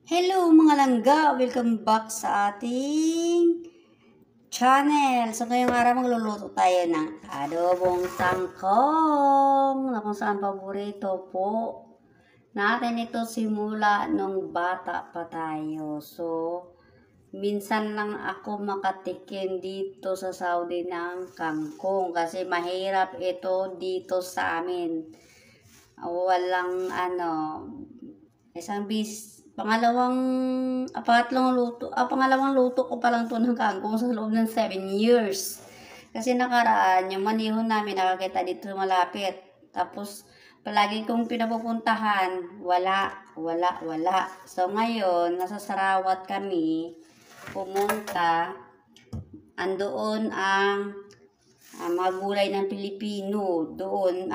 Hello mga langga! Welcome back sa ating channel. So ngayong araw magluluto tayo ng adobong tangkong na kung saan paborito po natin ito simula nung bata pa tayo. So minsan lang ako makatikim dito sa Saudi ng kangkong kasi mahirap ito dito sa amin. Walang isang pangalawang luto ko pa lang to ng kangkong sa loob ng 7 years. Kasi nakaraan, yung manihon namin nakakita dito malapit. Tapos, palagi kong pinapupuntahan, wala. So, ngayon, nasa Sarawat kami, pumunta, andoon ang mga gulay ng Pilipino. Doon,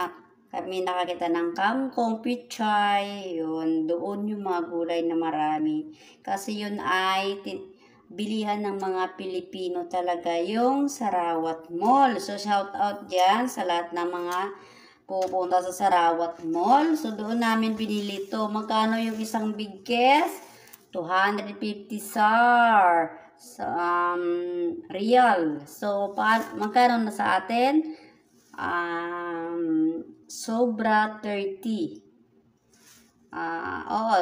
kami nakakita ng kangkong, pichay, yun, doon yung mga gulay na marami. Kasi yun ay bilihan ng mga Pilipino talaga yung Sarawat Mall. So, shout out dyan sa lahat ng mga pupunta sa Sarawat Mall. So, doon namin binili to. Magkano yung isang biggest? 250 SAR. So, real. So, magkano na sa atin? Sobra 30.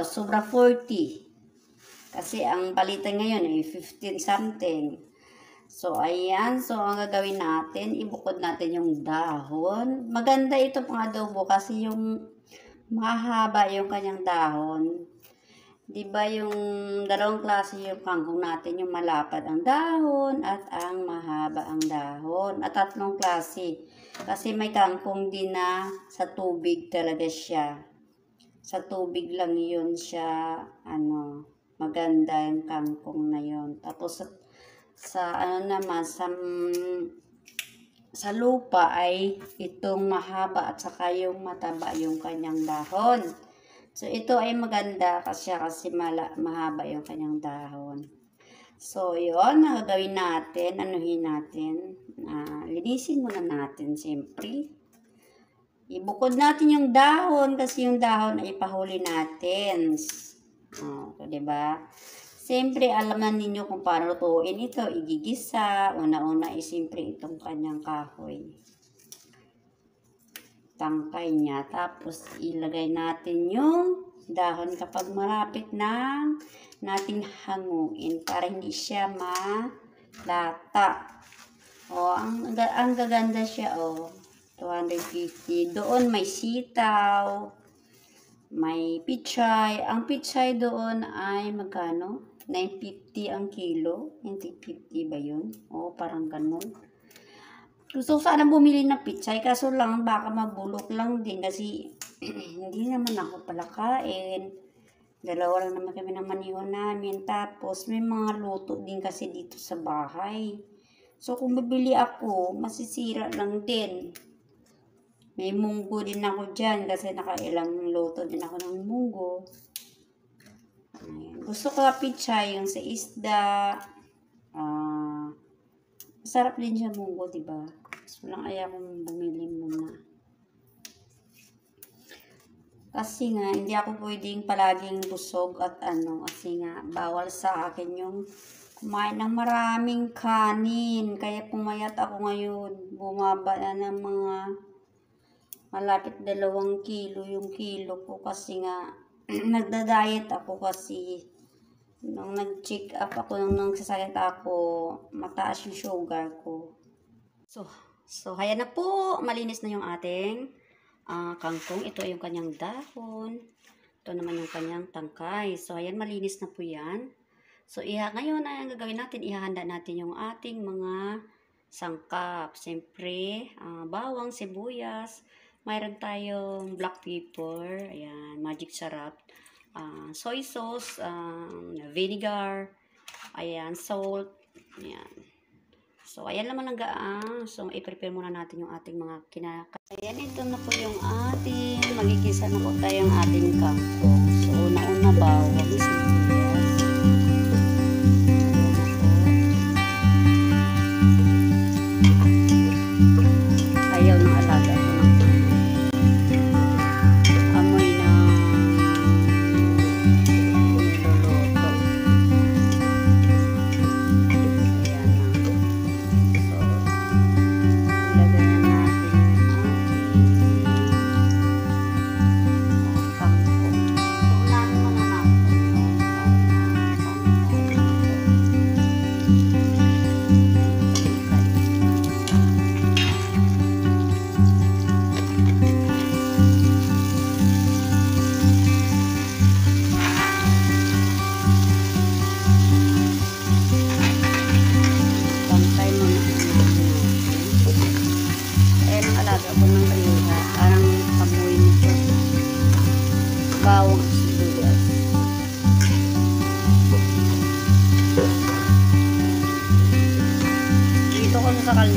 Sobra 40. Kasi ang palitan ngayon ay 15 something. So, ayan. So, ang gagawin natin, ibukod natin yung dahon. Maganda ito pang adobo kasi yung mahaba yung kanyang dahon. Diba yung dalawang klase yung kangkong natin, yung malapad ang dahon at ang mahaba ang dahon. At tatlong klase. Kasi may kangkong din na sa tubig talaga siya. Sa tubig lang yun siya, maganda yung kangkong na yun. Tapos sa lupa ay itong mahaba at saka yung mataba yung kanyang dahon. So, ito ay maganda kasi mahaba yung kanyang dahon. So, yun, gagawin natin, anuhin natin. Linisin muna natin, siyempre. Ibukod natin yung dahon kasi yung dahon ay pahuli natin. Diba? Siyempre, alam na ninyo kung paano lutuin ito. Igigisa. Una-una ay siyempre itong kanyang kahoy. Tangkay niya. Tapos, ilagay natin yung dahon kapag malapit na nating hanguin para hindi siya malata. Ang gaganda siya, 250. Doon may sitaw, may pichay. Ang pichay doon ay magkano? 950 ang kilo. 950 ba yun? Parang ganun. Gusto ko sana bumili ng pichay, kaso lang baka mabulok lang din kasi hindi naman ako palakain. Dalawa lang naman kami ng manihon namin. Tapos may mga luto din kasi dito sa bahay. So kung bibili ako, masisira lang din. May munggo din ako dyan kasi nakailang luto din ako ng munggo. Ayan. Gusto ko pichay yung sa isda. Sarap din siya munggo, diba? So lang ayaw kong bumili muna. Kasi nga, hindi ako pwedeng palaging busog at kasi nga, bawal sa akin yung kumain ng maraming kanin. Kaya pumayat ako ngayon. Bumaba na ng mga malapit 2 kilo yung kilo ko kasi nga, nagda-diet ako kasi nung nag-check up ako, nung nagsasakit ako, mataas yung sugar ko. So, haya na po. Malinis na yung ating kangkong. Ito ay yung kanyang dahon. Ito naman yung kanyang tangkay. So, ayan, malinis na po yan. So, ngayon ay ang gagawin natin, ihahanda natin yung ating mga sangkap. Siyempre, bawang, sibuyas. Mayroon tayong black pepper. Ayan, magic sarap. Soy sauce, vinegar, ayan, salt, ayan. So, ayan naman so, i-prepare muna natin yung ating mga Ayan, ito na po yung ating, magigisa na po tayo yung ating kangkong. So, una-una bawang, sibuyas. Ayaw ng alaga ko ng amoy ng niluluto.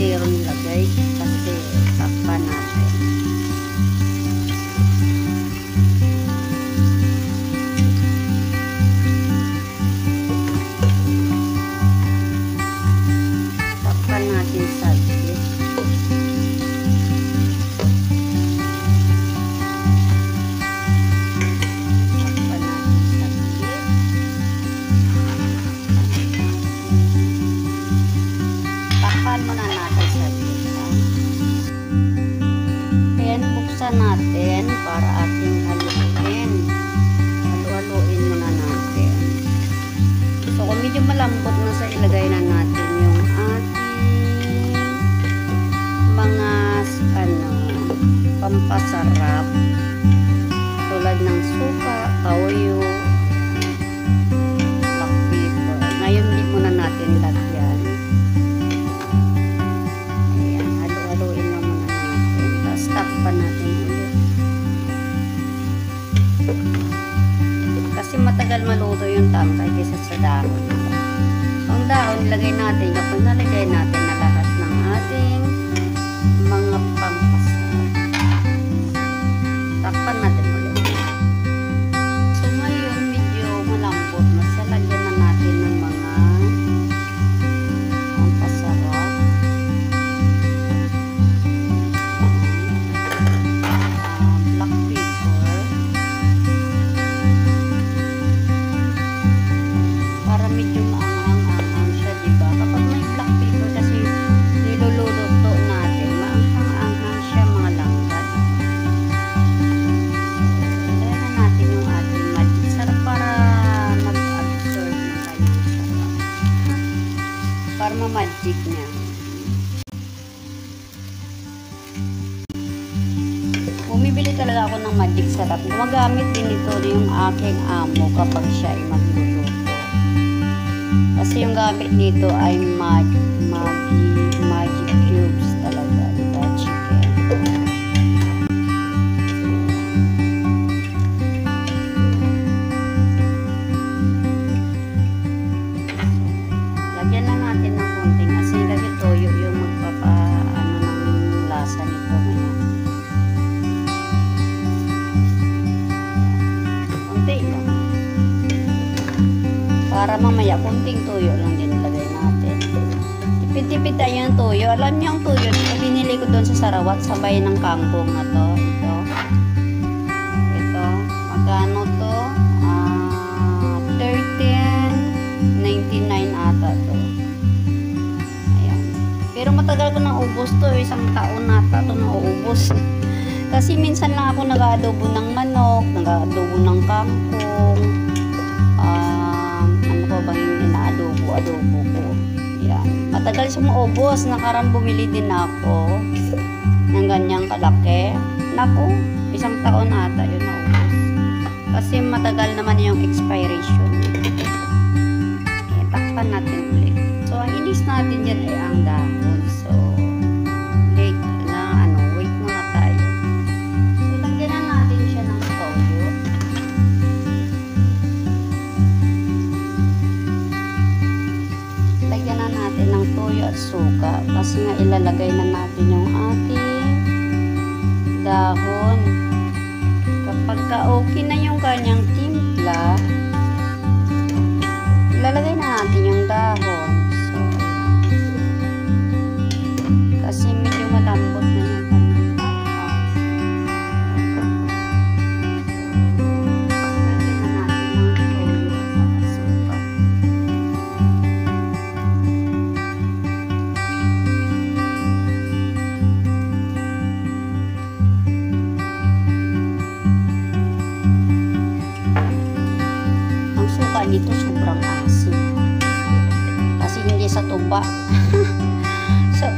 kaldero nilagay kasi takpan natin. Takpan natin saglit. Muna natin sa pizza. Ayan, buksan natin para ating haluin. Halu-haluin muna natin. So, kung medyo malambot na sa ilagay na natin yung ating mga pampasarap tulad ng suka, toyo, black pepper. Ngayon, hindi muna natin lagyan. Takpan natin ulit. Kasi matagal maluto yung tangkay kaysa sa dahon. So, ang dahon, ilagay natin. Kapag nalagay natin na lahat ng ating mga pampasarap. Takpan natin ulit. So, ngayon, medyo malambot na. So, lagyan na natin ng mga pampasarap. Para ma-magic niya. Bumibili talaga ako ng magic sarap. Gumagamit din ito yung aking amo kapag siya ay magluluto. Kasi yung gamit dito ay magic cubes talaga. Diba? Chicken. Lagyan lang natin ng konting asin kasi toyo yung magpapaano ng lasa nito ngayon. Konti lang. Para mamaya konting toyo lang din ilagay natin. Tipid-tipid tayo ng toyo. Alam niyo ang toyo, binili ko doon sa Sarawat sabay ng kangkong na to. Ito. Magkano to? 13.99 ata to. Ayan. Pero matagal ko nang ubos to. Isang taon nata to na uubos. Kasi minsan lang ako nag-aadobo ng manok, nag-aadobo ng kangkong. Ano pa bang yung inaadobo-adobo ko. Ayan. Matagal siya maubos. Nakaraan bumili din ako ng ganyang kalaki. Naku, isang taon ata yun naubos. Kasi matagal naman yung expiration. Takpan natin ulit. So, ang inis natin dyan ay ang dahon. So, wait muna tayo. So, lagyan na natin siya ng toyo. Lagyan na natin ng toyo at suka. Kasi nga ilalagay na natin yung ating dahon. Kapag okay na yung kanyang timpla, ilalagay na natin yung dahon. So, kasi medyo malambot na yung kanyang dahon. Lagyan na natin ng toyo at suka. Ang suka nito sobrang asin. Kasi hindi sa tuba.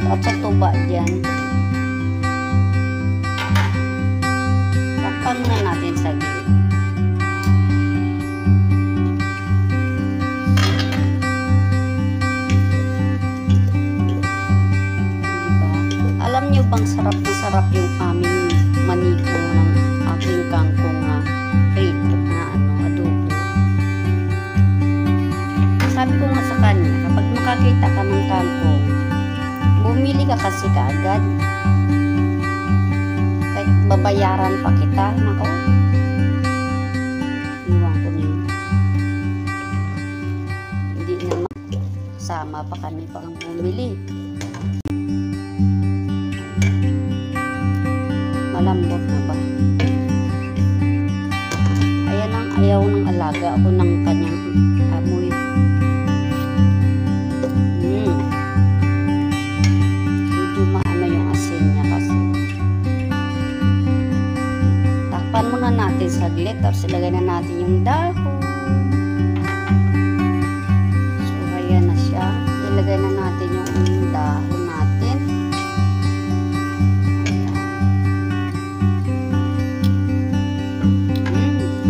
At sa tuba dyan. Takpan na natin sa gilid. Diba? Alam nyo bang sarap na sarap yung aming maniko ng aking kangkong rito na adobo. Sabi ko nga sa kanya, kapag makakita ka ng kangkong, bumili ka kasi kaagad. Kahit babayaran pa kita, nako. Iwan ko na yun. Hindi naman. Sama pa kami pang bumili. Malambot na ba? Ayan ang ayaw ng alaga ako ng kanyang amoy. Medyo maano yung asin niya kasi. Takpan muna natin saglit, tapos ilagay na natin yung dahon. So ayan na siya. Ilagay na natin yung dahon natin.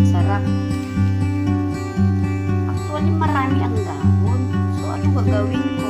Sarap. Actually marami ang dahon. So ano gagawin ko?